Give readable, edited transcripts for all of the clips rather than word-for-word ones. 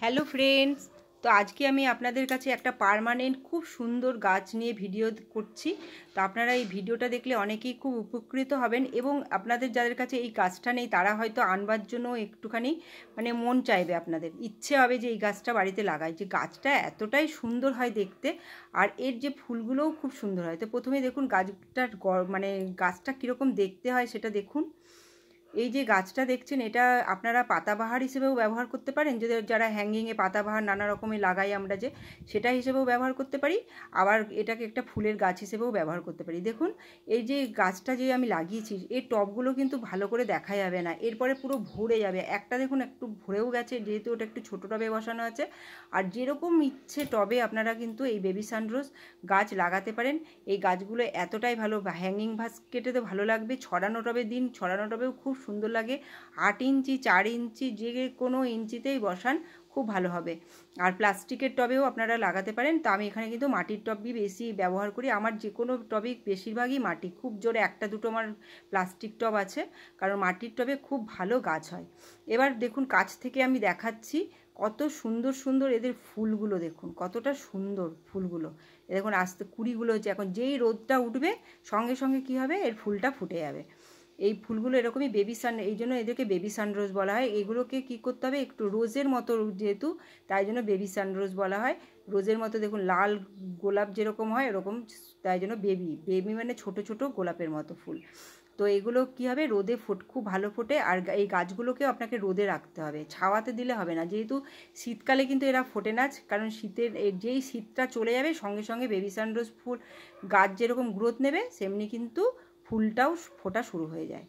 Hello friends, তো আজকে আমি আপনাদের কাছে একটা পার্মানেন্ট খুব সুন্দর গাছ নিয়ে ভিডিও করছি। তো আপনারা এই ভিডিওটা দেখলে অনেকেই খুব উপকৃত হবেন এবং আপনাদের যাদের কাছে এই গাছটা নেই তারা হয়তো আনবার জন্য একটুখানি মন চাইবে, আপনাদের ইচ্ছে হবে যে এই গাছটা বাড়িতে লাগায়। যে গাছটা এতটাই সুন্দর হয় দেখতে, আর এর যে ফুলগুলোও খুব সুন্দর হয়। তো প্রথমে দেখুন গাছটার গাছটা কীরকম দেখতে হয় সেটা দেখুন। এই যে গাছটা দেখছেন এটা আপনারা পাতাবাহার হিসেবেও ব্যবহার করতে পারেন, যে যারা হ্যাঙ্গিংয়ে পাতাবাহার নানা রকমের লাগাই আমরা, যে সেটা হিসেবেও ব্যবহার করতে পারি। আবার এটাকে একটা ফুলের গাছ হিসেবেও ব্যবহার করতে পারি। দেখুন এই যে গাছটা যে আমি লাগিয়েছি, এই টবগুলো কিন্তু ভালো করে দেখা যাবে না, এরপরে পুরো ভরে যাবে। একটা দেখুন একটু ভরেও গেছে, যেহেতু ওটা একটু ছোটো টবে বসানো আছে। আর যেরকম ইচ্ছে টবে আপনারা কিন্তু এই বেবি সানরোজ গাছ লাগাতে পারেন। এই গাছগুলো এতটাই ভালো, হ্যাঙ্গিং বাস্কেটে ভালো লাগবে, ছড়ানো টবে দিন, ছড়ানো টবেও খুব সুন্দর লাগে। 8 ইঞ্চি 4 ইঞ্চি যে কোনো ইঞ্চিতেই বসান, খুব ভালো হবে। আর প্লাস্টিকের টবেও আপনারা লাগাতে পারেন। তো আমি এখানে কিন্তু মাটির টবই বেশি ব্যবহার করি। আমার যে কোনো টবই বেশিরভাগই মাটি, খুব জোরে একটা দুটো আমার প্লাস্টিক টব আছে, কারণ মাটির টবে খুব ভালো গাছ হয়। এবার দেখুন কাছ থেকে আমি দেখাচ্ছি কত সুন্দর সুন্দর এদের ফুলগুলো, দেখুন কতটা সুন্দর ফুলগুলো। দেখুন আস্তে কুড়িগুলো হচ্ছে, এখন যেই রোদটা উঠবে সঙ্গে সঙ্গে কী হবে, এর ফুলটা ফুটে যাবে। এই ফুলগুলো এরকমই এই জন্য এদেরকে বেবি সানরোজ বলা হয়। এগুলোকে কী করতে হবে, একটু রোজের মতো যেহেতু, তাই জন্য বেবি সানরোজ বলা হয়। রোজের মতো দেখুন লাল গোলাপ যেরকম হয় এরকম, তাই জন্য বেবি বেবি মানে ছোট ছোট গোলাপের মতো ফুল। তো এগুলো কী হবে, রোদে খুব ভালো ফোটে। আর এই গাছগুলোকেও আপনাকে রোদে রাখতে হবে, ছাওয়াতে দিলে হবে না। যেহেতু শীতকালে কিন্তু এরা ফোটে না, কারণ যেই শীতটা চলে যাবে সঙ্গে সঙ্গে বেবি সানরোজ ফুল গাছ যেরকম গ্রোথ নেবে সেমনি কিন্তু ফুলটাও ফোটা শুরু হয়ে যায়।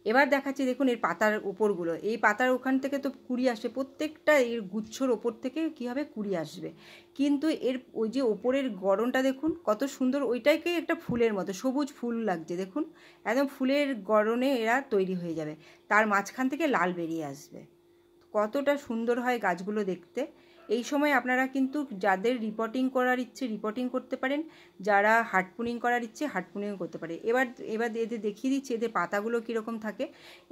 এবার দেখাচ্ছি দেখুন এর পাতার ওপরগুলো, এই পাতার ওখান থেকে তো কুড়ি আসে, প্রত্যেকটা এর গুচ্ছর ওপর থেকে কী হবে, কুড়ি আসবে। কিন্তু এর ওই যে ওপরের গড়নটা দেখুন কত সুন্দর, ওইটাকে একটা ফুলের মতো সবুজ ফুল লাগছে দেখুন, একদম ফুলের গড়নে এরা তৈরি হয়ে যাবে। তার মাঝখান থেকে লাল বেরিয়ে আসবে। কতটা সুন্দর হয় গাছগুলো দেখতে। এই সময় আপনারা কিন্তু যাদের রিপোর্টিং করার ইচ্ছে রিপোর্টিং করতে পারেন, যারা হার্ডপুনিং করার ইচ্ছে হার্ডপুনিং করতে পারে। এবার এদের দেখিয়ে দিচ্ছি এদের পাতাগুলো কীরকম থাকে।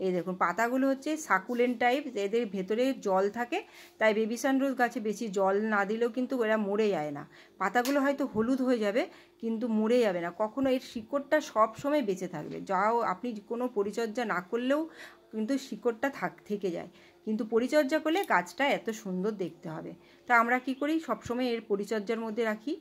এই দেখুন পাতাগুলো হচ্ছে সাকুলেন্ট টাইপ, এদের ভেতরে জল থাকে, তাই বেবি সানরোজ গাছে বেশি জল না দিলেও কিন্তু এরা মরে যায় না। পাতাগুলো হয়তো হলুদ হয়ে যাবে কিন্তু মরে যাবে না কখনো, এর শিকড়টা সব সময় বেঁচে থাকবে। যাও আপনি কোনো পরিচর্যা না করলেও কিন্তু শিকড়টা থেকে যায়, কিন্তু পরিচর্যা করলে গাছটা এত সুন্দর দেখতে হবে। তা আমরা কি করি, সবসময় এর পরিচর্যার মধ্যে রাখি।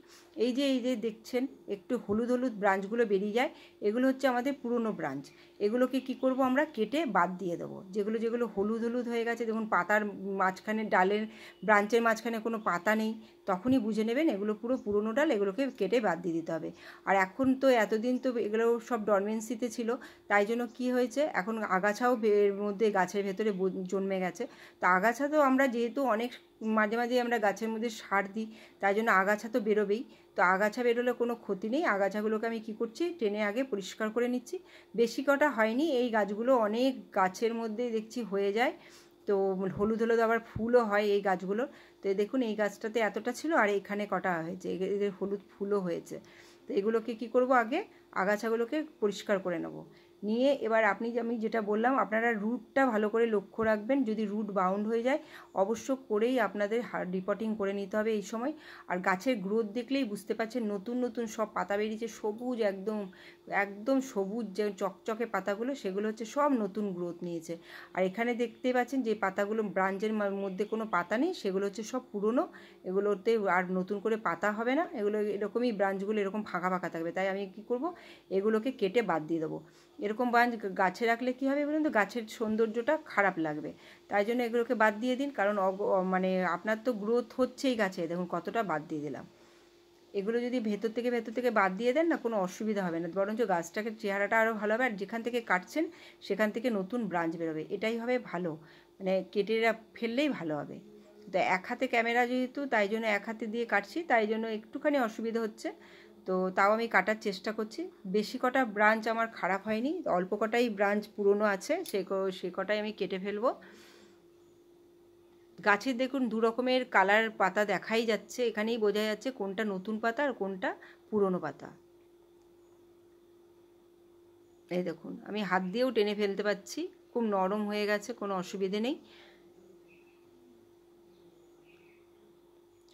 এই যে দেখছেন একটু হলুদ হলুদ ব্রাঞ্চগুলো বেরিয়ে যায়, এগুলো হচ্ছে আমাদের পুরনো ব্রাঞ্চ। এগুলোকে কি করব, আমরা কেটে বাদ দিয়ে দেবো। যেগুলো যেগুলো হলুদ হলুদ হয়ে গেছে, দেখুন পাতার মাঝখানে ডালের ব্রাঞ্চের মাঝখানে কোনো পাতা নেই, তখনই বুঝে নেবেন এগুলো পুরো পুরনো ডাল, এগুলোকে কেটে বাদ দিয়ে দিতে হবে। আর এখন তো এতদিন তো এগুলো সব ডরমেন্সিতে ছিল, তাই জন্য কি হয়েছে, এখন আগাছাও এর মধ্যে গাছের ভেতরে জন্মে গেছে। তো আগাছা তো আমরা যেহেতু অনেক মাঝে মাঝে আমরা গাছের মধ্যে সার দিই, তাই জন্য আগাছা তো বেরোবেই। তো আগাছা বেরোলে কোনো ক্ষতি নেই, আগাছাগুলোকে আমি কি করছি, টেনে আগে পরিষ্কার করে নিচ্ছি। বেশি কটা হয়নি, এই গাছগুলো অনেক গাছের মধ্যে দেখছি হয়ে যায়। তো হলুদ হলুদ আবার ফুলও হয় এই গাছগুলোর। তো দেখুন এই গাছটাতে এতটা ছিল, আর এখানে কটা হয়েছে, এদের হলুদ ফুলও হয়েছে। তো এগুলোকে কি করব, আগে আগাছাগুলোকে পরিষ্কার করে নেব। নিয়ে এবার আমি যেটা বললাম, আপনারা রুটটা ভালো করে লক্ষ্য রাখবেন। যদি রুট বাউন্ড হয়ে যায় অবশ্য করেই আপনাদের রিপোর্টিং করে নিতে হবে এই সময়। আর গাছের গ্রোথ দেখলেই বুঝতে পারছেন, নতুন নতুন সব পাতা বেরিয়েছে, সবুজ একদম একদম সবুজ, যে চকচকে পাতাগুলো সেগুলো হচ্ছে সব নতুন গ্রোথ নিয়েছে। আর এখানে দেখতে পাচ্ছেন যে পাতাগুলো ব্রাঞ্চের মধ্যে কোনো পাতা নেই, সেগুলো হচ্ছে সব পুরনো, এগুলোতে আর নতুন করে পাতা হবে না, এগুলো এরকমই ব্রাঞ্চগুলো এরকম ফাঁকা ফাঁকা থাকবে। তাই আমি কি করব, এগুলোকে কেটে বাদ দিয়ে দেবো। এরকম ব্রাঞ্চ গাছে রাখলে কী হবে বলুন তো, গাছের সৌন্দর্যটা খারাপ লাগবে। তাই জন্য এগুলোকে বাদ দিয়ে দিন, কারণ আপনার তো গ্রোথ হচ্ছেই গাছে, দেখুন কতটা বাদ দিয়ে দিলাম। এগুলো যদি ভেতর থেকে বাদ দিয়ে দেন না, কোনো অসুবিধা হবে না, বরঞ্চ গাছটাকে চেহারাটা আরও ভালো হবে। আর যেখান থেকে কাটছেন সেখান থেকে নতুন ব্রাঞ্চ বেরোবে, এটাই হবে ভালো, কেটে ফেললেই ভালো হবে। তো এক হাতে ক্যামেরা যেহেতু, তাই জন্য এক হাতে দিয়ে কাটছি, তাই জন্য একটুখানি অসুবিধা হচ্ছে। তো তাও আমি কাটার চেষ্টা করছি। বেশি কটা ব্রাঞ্চ আমার খারাপ হয়নি, অল্প কটাই ব্রাঞ্চ পুরনো আছে, সে কটাই আমি কেটে ফেলবো। গাছের দেখুন দু রকমের কালার পাতা দেখাই যাচ্ছে, এখানেই বোঝা যাচ্ছে কোনটা নতুন পাতা আর কোনটা পুরনো পাতা। এই দেখুন আমি হাত দিয়েও টেনে ফেলতে পারছি, খুব নরম হয়ে গেছে, কোনো অসুবিধে নেই।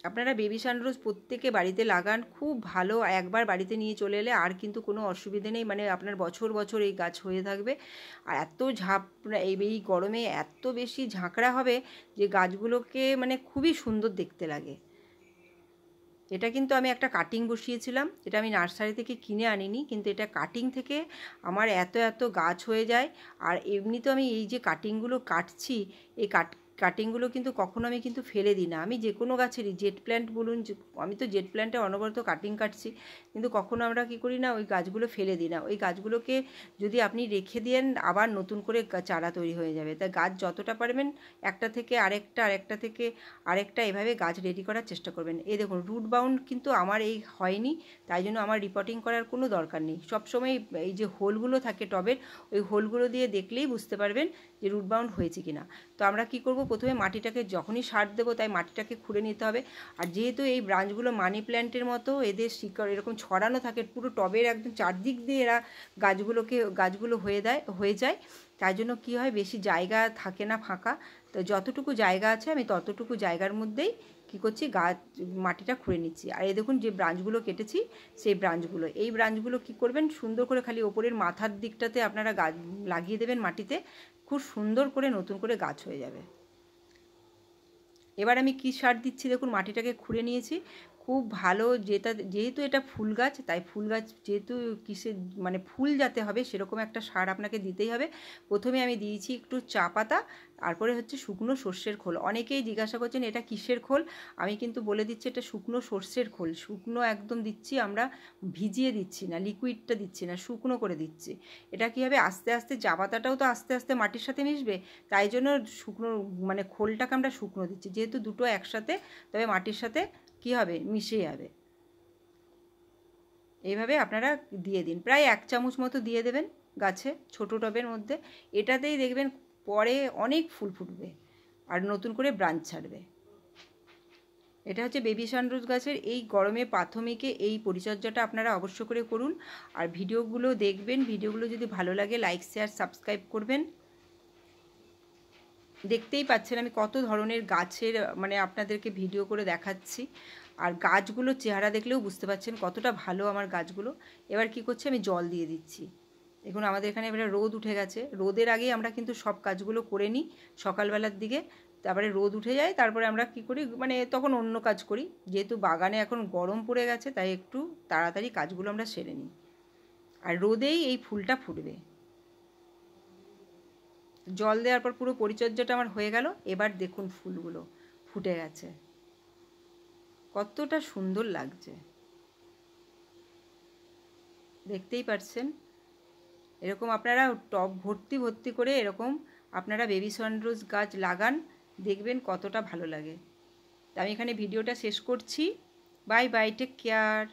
আপনারা বেবি সানরোজ প্রত্যেকে বাড়িতে লাগান, খুব ভালো। একবার বাড়িতে নিয়ে চলে এলে আর কিন্তু কোনো অসুবিধে নেই, মানে আপনার বছর বছর এই গাছ হয়ে থাকবে। আর এত এই গরমে এত বেশি ঝাঁকড়া হবে যে গাছগুলোকে মানে খুবই সুন্দর দেখতে লাগে। এটা কিন্তু আমি একটা কাটিং বসিয়েছিলাম, এটা আমি নার্সারি থেকে কিনে আনিনি, কিন্তু এটা কাটিং থেকে আমার এত এত গাছ হয়ে যায়। আর এমনি তো আমি এই যে কাটিংগুলো কাটছি, এই কাটিংগুলো কিন্তু কখনো আমি কিন্তু ফেলে দিই না। আমি যে কোনো গাছেরই জেট প্ল্যান্ট বলুন, আমি তো জেট প্ল্যান্টে অনবরত কাটিং কাটছি, কিন্তু কখনো আমরা কী করি না, ওই গাছগুলো ফেলে দিই না। ওই গাছগুলোকে যদি আপনি রেখে দেন আবার নতুন করে চারা তৈরি হয়ে যাবে। তাই গাছ যতটা পারবেন একটা থেকে আরেকটা, আরেকটা থেকে আরেকটা, এভাবে গাছ রেডি করার চেষ্টা করবেন। এই দেখুন রুট বাউন্ড কিন্তু আমার এই হয়নি, তাই জন্য আমার রিপোর্টিং করার কোনো দরকার নেই। সবসময় এই যে হোলগুলো থাকে টবের, ওই হোলগুলো দিয়ে দেখলেই বুঝতে পারবেন যে রুট বাউন্ড হয়েছে কিনা। তো আমরা কি করব, প্রথমে মাটিটাকে যখনই সার দেবো তাই মাটিটাকে খুঁড়ে নিতে হবে। আর যেহেতু এই ব্রাঞ্চগুলো মানি প্ল্যান্টের মতো, এদের শিকড় এরকম ছড়ানো থাকে পুরো টবের একদম চারদিক দিয়ে, এরা গাছগুলো হয়ে যায়। তাই জন্য কী হয়, বেশি জায়গা থাকে না ফাঁকা। তো যতটুকু জায়গা আছে আমি ততটুকু জায়গার মধ্যেই কী করছি, মাটিটা খুঁড়ে নিচ্ছি। আর এই দেখুন যে ব্রাঞ্চগুলো কেটেছি, সেই এই ব্রাঞ্চগুলো কী করবেন, সুন্দর করে খালি ওপরের মাথার দিকটাতে আপনারা গাছ লাগিয়ে দেবেন মাটিতে, খুব সুন্দর করে নতুন করে গাছ হয়ে যাবে। এবার আমি কী সার দিচ্ছি দেখুন, মাটিটাকে খুঁড়ে নিয়েছি খুব ভালো। যেহেতু এটা ফুল গাছ, তাই ফুল গাছ যেহেতু মানে ফুল যাতে হবে সেরকম একটা সার আপনাকে দিতেই হবে। প্রথমে আমি দিয়েছি একটু চা পাতা, তারপরে হচ্ছে শুকনো সর্ষের খোল। অনেকেই জিজ্ঞাসা করছেন এটা কিসের খোল, আমি কিন্তু বলে দিচ্ছি এটা শুকনো সর্ষের খোল। শুকনো একদম দিচ্ছি আমরা, ভিজিয়ে দিচ্ছি না, লিকুইডটা দিচ্ছি না, শুকনো করে দিচ্ছি। এটা কী হবে, আস্তে আস্তে চা পাতাটাও তো আস্তে আস্তে মাটির সাথে মিশবে, তাই জন্য শুকনো মানে খোলটাকে আমরা শুকনো দিচ্ছি। যেহেতু দুটো একসাথে, তবে মাটির সাথে কী হবে, মিশে যাবে। এইভাবে আপনারা দিয়ে দিন, প্রায় 1 চামচ মতো দিয়ে দেবেন গাছে, ছোটো টবের মধ্যে। এটাতেই দেখবেন পরে অনেক ফুল ফুটবে আর নতুন করে ব্রাঞ্চ ছাড়বে। এটা হচ্ছে বেবি সানরোজ গাছের এই গরমে প্রাথমিকে এই পরিচর্যাটা আপনারা অবশ্য করে করুন। আর ভিডিওগুলো দেখবেন, ভিডিওগুলো যদি ভালো লাগে লাইক শেয়ার সাবস্ক্রাইব করবেন। দেখতেই পাচ্ছেন আমি কত ধরনের গাছের মানে আপনাদেরকে ভিডিও করে দেখাচ্ছি। আর গাছগুলোর চেহারা দেখলেও বুঝতে পারছেন কতটা ভালো আমার গাছগুলো। এবার কি করছি, আমি জল দিয়ে দিচ্ছি। দেখুন আমাদের এখানে এবারে রোদ উঠে গেছে, রোদের আগেই আমরা কিন্তু সব কাজগুলো করে নিই সকালবেলার দিকে। তারপরে রোদ উঠে যায়, তারপরে আমরা কি করি, মানে তখন অন্য কাজ করি। যেহেতু বাগানে এখন গরম পড়ে গেছে, তাই একটু তাড়াতাড়ি কাজগুলো আমরা সেরে নিই। আর রোদেই এই ফুলটা ফুটবে। জল দেওয়ার পর পুরো পরিচর্যাটা আমার হয়ে গেল। এবার দেখুন ফুলগুলো ফুটে গেছে, কতটা সুন্দর লাগছে দেখতেই পাচ্ছেন। এরকম আপনারা টব ভর্তি ভর্তি করে এরকম আপনারা বেবি সানরোজ গাছ লাগান, দেখবেন কতটা ভালো লাগে। তো আমি এখানে ভিডিওটা শেষ করছি। Bye bye, take care.